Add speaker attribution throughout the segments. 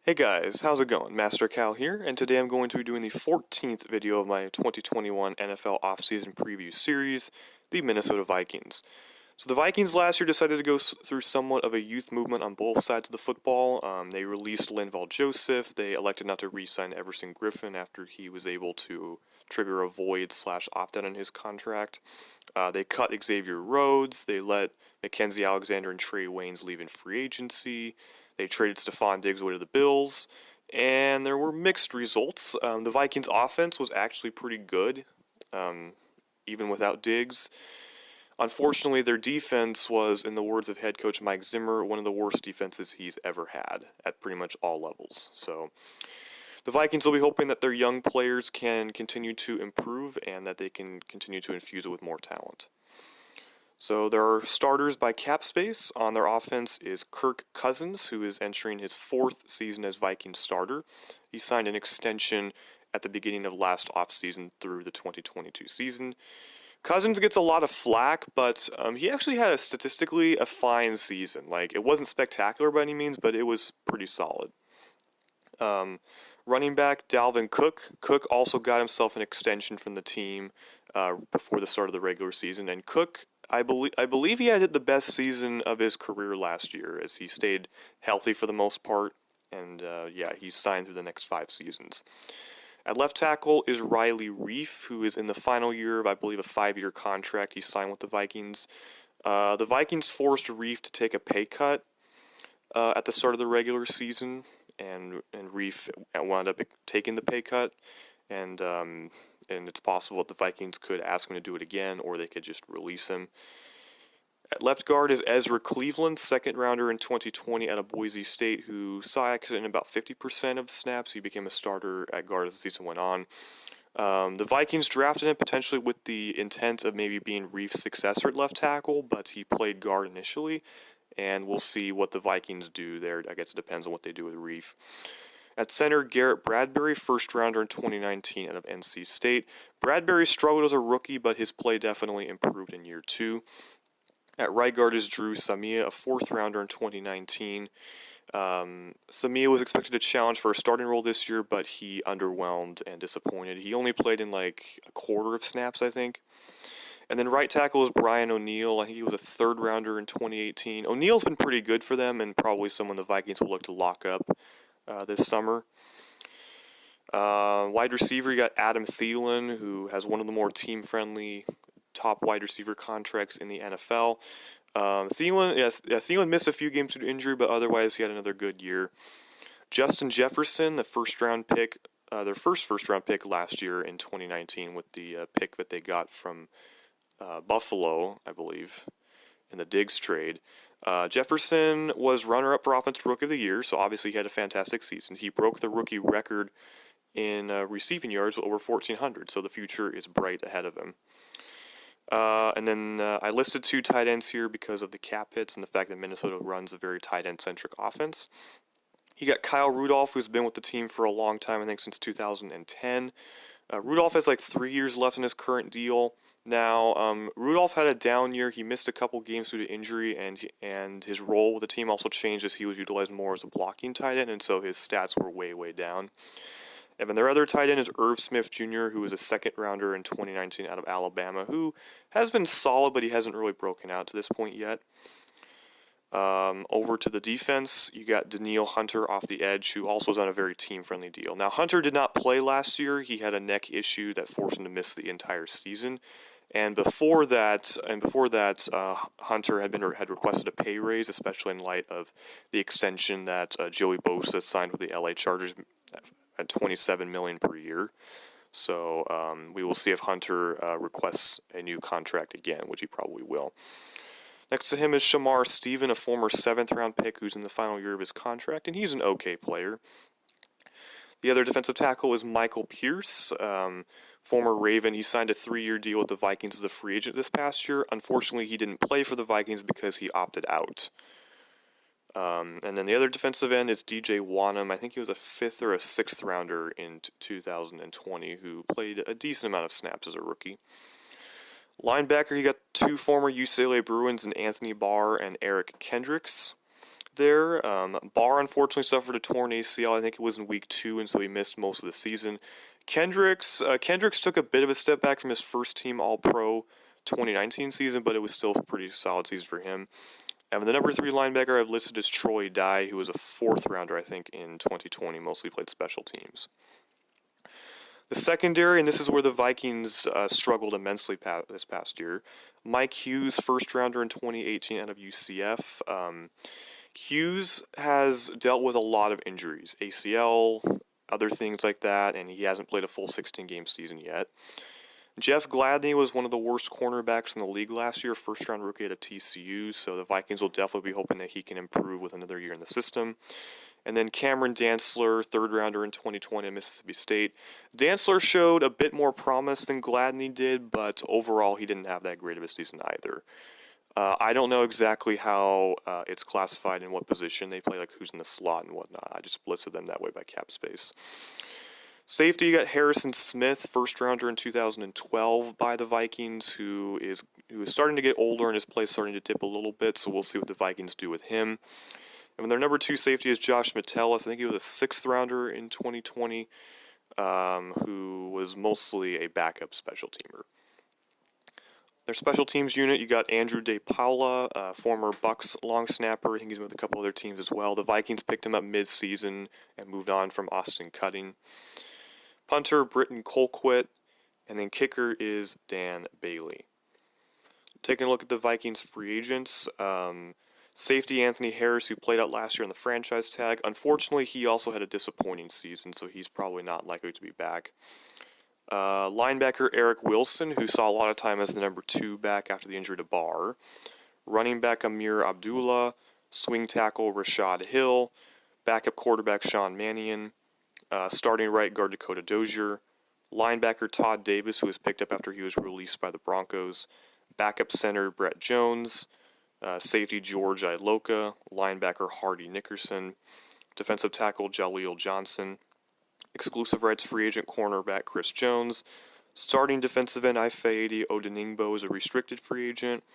Speaker 1: Hey guys, how's it going? Master Cal here, and today I'm going to be doing the 14th video of my 2021 NFL offseason preview series, the Minnesota Vikings. So the Vikings last year decided to go through somewhat of a youth movement on both sides of the football. They released Linval Joseph. They elected not to re-sign Everson Griffin after he was able to trigger a void/opt-out on his contract. They cut Xavier Rhodes. They let Mackenzie Alexander and Trey Waynes leave in free agency. They traded Stephon Diggs away to the Bills, and there were mixed results. The Vikings' offense was actually pretty good, even without Diggs. Unfortunately, their defense was, in the words of head coach Mike Zimmer, one of the worst defenses he's ever had at pretty much all levels. So the Vikings will be hoping that their young players can continue to improve and that they can continue to infuse it with more talent. So their starters by cap space on their offense is Kirk Cousins, who is entering his 4th season as Vikings starter. He signed an extension at the beginning of last offseason through the 2022 season. Cousins gets a lot of flack, but he actually had statistically a fine season. Like, it wasn't spectacular by any means, but it was pretty solid. Running back Dalvin Cook. Cook also got himself an extension from the team before the start of the regular season, and Cook, I believe he had the best season of his career last year, as he stayed healthy for the most part, and he's signed through the next 5 seasons. At left tackle is Riley Reiff, who is in the final year of, I believe, a 5-year contract he signed with the Vikings. The Vikings forced Reiff to take a pay cut at the start of the regular season, and Reiff wound up taking the pay cut, and it's possible that the Vikings could ask him to do it again, or they could just release him. At left guard is Ezra Cleveland, second rounder in 2020 out of Boise State, who saw action in about 50% of snaps. He became a starter at guard as the season went on. The Vikings drafted him potentially with the intent of maybe being Reiff's successor at left tackle, but he played guard initially, and we'll see what the Vikings do there. I guess it depends on what they do with Reiff. At center, Garrett Bradbury, first rounder in 2019 out of NC State. Bradbury struggled as a rookie, but his play definitely improved in year 2. At right guard is Drew Samia, a 4th rounder in 2019. Samia was expected to challenge for a starting role this year, but he underwhelmed and disappointed. He only played in like a quarter of snaps, I think. And then right tackle is Brian O'Neill. I think he was a 3rd rounder in 2018. O'Neill's been pretty good for them, and probably someone the Vikings will look to lock up this summer. Wide receiver, you got Adam Thielen, who has one of the more team-friendly top wide receiver contracts in the NFL. Thielen missed a few games due to injury, but otherwise he had another good year. Justin Jefferson, the first-round pick, their first-round pick last year in 2019 with the pick that they got from Buffalo, I believe, in the Diggs trade. Jefferson was runner-up for Offensive Rookie of the Year, so obviously he had a fantastic season. He broke the rookie record in receiving yards with over 1,400, so the future is bright ahead of him. And then I listed 2 tight ends here because of the cap hits and the fact that Minnesota runs a very tight end-centric offense. You got Kyle Rudolph, who's been with the team for a long time, I think since 2010. Rudolph has like 3 years left in his current deal. Now, Rudolph had a down year. He missed a couple games due to injury, and his role with the team also changed as he was utilized more as a blocking tight end, and so his stats were way, way down. And then their other tight end is Irv Smith Jr., who was a 2nd rounder in 2019 out of Alabama, who has been solid, but he hasn't really broken out to this point yet. Over to the defense, you got Danielle Hunter off the edge, who also is on a very team-friendly deal. Now, Hunter did not play last year. He had a neck issue that forced him to miss the entire season. And before that, Hunter had requested a pay raise, especially in light of the extension that Joey Bosa signed with the LA Chargers at $27 million per year. So we will see if Hunter requests a new contract again, which he probably will. Next to him is Shamar Stephen, a former 7th-round pick who's in the final year of his contract, and he's an okay player. The other defensive tackle is Michael Pierce, former Raven. He signed a 3-year deal with the Vikings as a free agent this past year. Unfortunately, he didn't play for the Vikings because he opted out. And then the other defensive end is DJ Wanham. I think he was a 5th or a 6th rounder in 2020 who played a decent amount of snaps as a rookie. Linebacker, you got 2 former UCLA Bruins in Anthony Barr and Eric Kendricks. there. Barr unfortunately suffered a torn ACL. I think it was in week 2, and so he missed most of the season. Kendricks took a bit of a step back from his first team All-Pro 2019 season, but it was still a pretty solid season for him. And the number 3 linebacker I've listed is Troy Dye, who was a 4th rounder, I think, in 2020, mostly played special teams. The secondary, and this is where the Vikings struggled immensely this past year. Mike Hughes, 1st rounder in 2018 out of UCF. Hughes has dealt with a lot of injuries, ACL, other things like that, and he hasn't played a full 16-game season yet. Jeff Gladney was one of the worst cornerbacks in the league last year, 1st-round rookie out of TCU, so the Vikings will definitely be hoping that he can improve with another year in the system. And then Cameron Dantzler, 3rd rounder in 2020 at Mississippi State. Dantzler showed a bit more promise than Gladney did, but overall he didn't have that great of a season either. I don't know exactly how it's classified and what position they play, like who's in the slot and whatnot. I just listed them that way by cap space. Safety, you got Harrison Smith, 1st rounder in 2012 by the Vikings, who is starting to get older and his play starting to dip a little bit, so we'll see what the Vikings do with him. And their number 2 safety is Josh Metellus. I think he was a 6th rounder in 2020, who was mostly a backup special teamer. Their special teams unit, you got Andrew DePaula, former Bucks long snapper. I think he's with a couple other teams as well. The Vikings picked him up mid-season and moved on from Austin Cutting. Punter, Britton Colquitt, and then kicker is Dan Bailey. Taking a look at the Vikings free agents, safety Anthony Harris, who played out last year on the franchise tag. Unfortunately, he also had a disappointing season, so he's probably not likely to be back. Linebacker Eric Wilson, who saw a lot of time as the number 2 back after the injury to Barr. Running back Amir Abdullah. Swing tackle Rashad Hill. Backup quarterback Sean Mannion. Starting right guard Dakota Dozier. Linebacker Todd Davis, who was picked up after he was released by the Broncos. Backup center Brett Jones. Safety George Iloka, linebacker Hardy Nickerson, defensive tackle Jaleel Johnson, exclusive rights free agent cornerback Chris Jones, starting defensive end Ifeadi Odeningbo is a restricted free agent,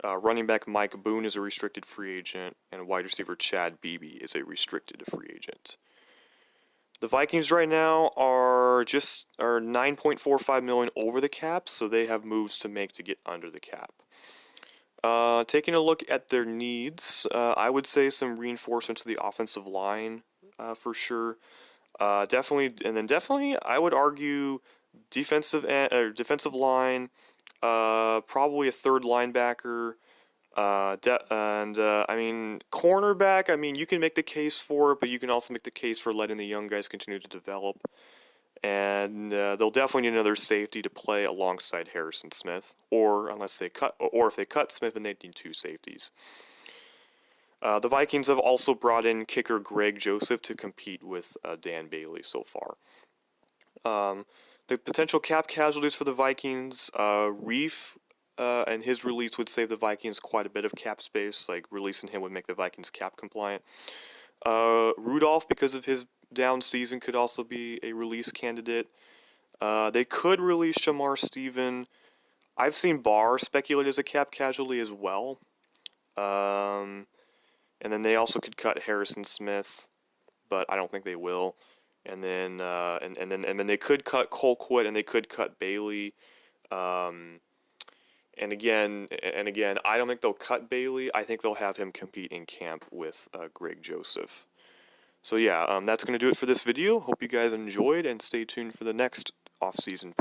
Speaker 1: running back Mike Boone is a restricted free agent, and wide receiver Chad Beebe is a restricted free agent. The Vikings right now are $9.45 million over the cap, so they have moves to make to get under the cap. Taking a look at their needs, I would say some reinforcement to the offensive line for sure. Definitely, I would argue defensive line, probably a 3rd linebacker, cornerback. I mean, you can make the case for it, but you can also make the case for letting the young guys continue to develop. And they'll definitely need another safety to play alongside Harrison Smith, or if they cut Smith, then they need 2 safeties. The Vikings have also brought in kicker Greg Joseph to compete with Dan Bailey so far. The potential cap casualties for the Vikings, Reef and his release would save the Vikings quite a bit of cap space. Like releasing him would make the Vikings cap compliant. Rudolph, because of his down season, could also be a release candidate. They could release Shamar Stephen. I've seen Barr speculate as a cap casualty as well. And then they also could cut Harrison Smith, but I don't think they will. And then they could cut Colquitt and they could cut Bailey. And again, I don't think they'll cut Bailey. I think they'll have him compete in camp with Greg Joseph. So yeah, that's going to do it for this video. Hope you guys enjoyed, and stay tuned for the next off-season